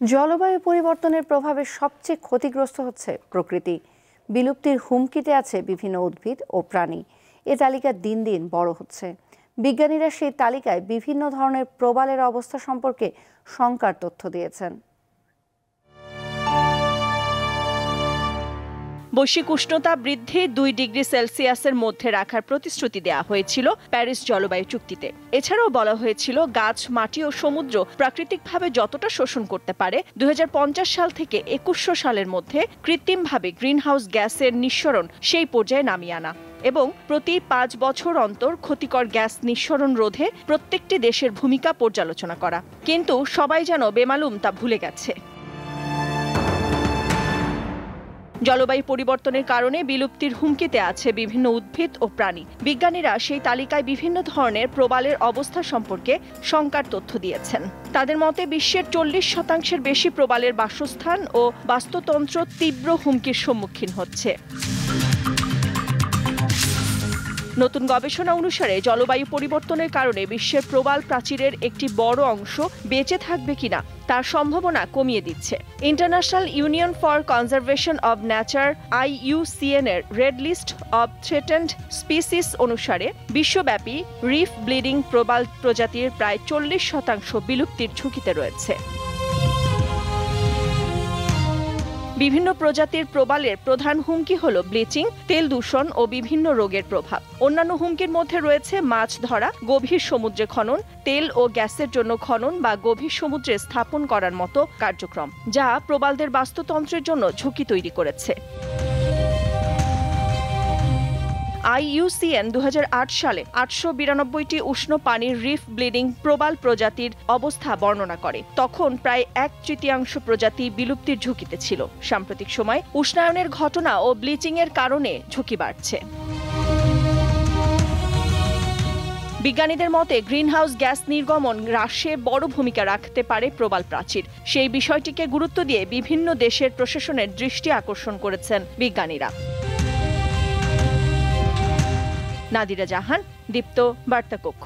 জলবায়ু পরিবর্তনের প্রভাবে সবচেয়ে ক্ষতিগ্রস্ত হচ্ছে প্রকৃতি। বিলুপ্তির হুমকিতে আছে বিভিন্ন উদ্ভিদ ও প্রাণী। এ তালিকা দিন দিন বড় হচ্ছে। বিজ্ঞানীরা সেই তালিকায় বিভিন্ন ধরনের প্রবালের অবস্থা সম্পর্কে শঙ্কার তথ্য দিয়েছেন। বৈশ্বিক উষ্ণতা বৃদ্ধি 2 ডিগ্রি সেলসিয়াসের মধ্যে রাখার প্রতিশ্রুতি দেওয়া হয়েছিল প্যারিস জলবায়ু চুক্তিতে। এছাড়াও বলা হয়েছিল গাছ, মাটি ও সমুদ্র প্রাকৃতিকভাবে যতটা শোষণ করতে পারে 2050 সাল থেকে 2100 সালের মধ্যে কৃত্রিমভাবে গ্রিনহাউস গ্যাসের নিঃসরণ সেই পর্যায়ে নামিয়ে আনা এবং প্রতি 5 বছর অন্তর ক্ষতিকর গ্যাস নিঃসরণ রোধে প্রত্যেকটি দেশের ভূমিকা পর্যালোচনা করা। কিন্তু সবাই যেন বেমালুম তা ভুলে গেছে। জলবায়ু পরিবর্তনের কারণে বিলুপ্তির হুমকিতে আছে বিভিন্ন উদ্ভিদ ও প্রাণী। বিজ্ঞানীরা সেই তালিকায় বিভিন্ন ধরনের প্রবালের অবস্থা সম্পর্কে শঙ্কার তথ্য দিয়েছেন। তাদের মতে বিশ্বের 40% বেশি প্রবালের বাসস্থান ও বাস্তুতন্ত্র তীব্র হুমকির সম্মুখীন হচ্ছে। নতুন গবেষণা অনুসারে জলবায়ু পরিবর্তনের কারণে বিশ্বের প্রবাল প্রাচীরের একটি বড় অংশ বেঁচে থাকবে কিনা তার সম্ভাবনা কমিয়ে দিচ্ছে। International union for conservation of nature IUCN এর red list of threatened species অনুসারে বিশ্বব্যাপী রিফ ব্লিডিং প্রবাল প্রজাতির প্রায় 40% বিলুপ্তির ঝুঁকিতে রয়েছে। বিভিন্ন প্রজাতির প্রবালের প্রধান হুমকি হল ব্লিচিং, তেল দূষণ ও বিভিন্ন রোগের প্রভাব। অন্যান্য হুমকির মধ্যে রয়েছে মাছ ধরা, গভীর সমুদ্রে খনন, তেল ও গ্যাসের জন্য খনন বা গভীর সমুদ্রে স্থাপন করার মতো কার্যক্রম, যা প্রবালদের বাস্তুতন্ত্রের জন্য ঝুঁকি তৈরি করেছে। IUCN 2008 সালে 892টি উষ্ণ পানির রিফ ব্লিডিং প্রবাল প্রজাতির অবস্থা বর্ণনা করে। তখন প্রায় 1/3 প্রজাতি বিলুপ্তির ঝুঁকিতে ছিল। সাম্প্রতিক সময় উষ্ণায়নের ঘটনা ও ব্লিচিং এর কারণে ঝুঁকি বাড়ছে। বিজ্ঞানীদের মতে গ্রিনহাউস গ্যাস নির্গমন হ্রাসে বড় ভূমিকা রাখতে পারে প্রবাল প্রাচীর। সেই বিষয়টিকে গুরুত্ব দিয়ে বিভিন্ন দেশের প্রশাসনের দৃষ্টি আকর্ষণ করেছেন বিজ্ঞানীরা। নাদিরা জাহান, দীপ্ত বার্তা কক্ষ।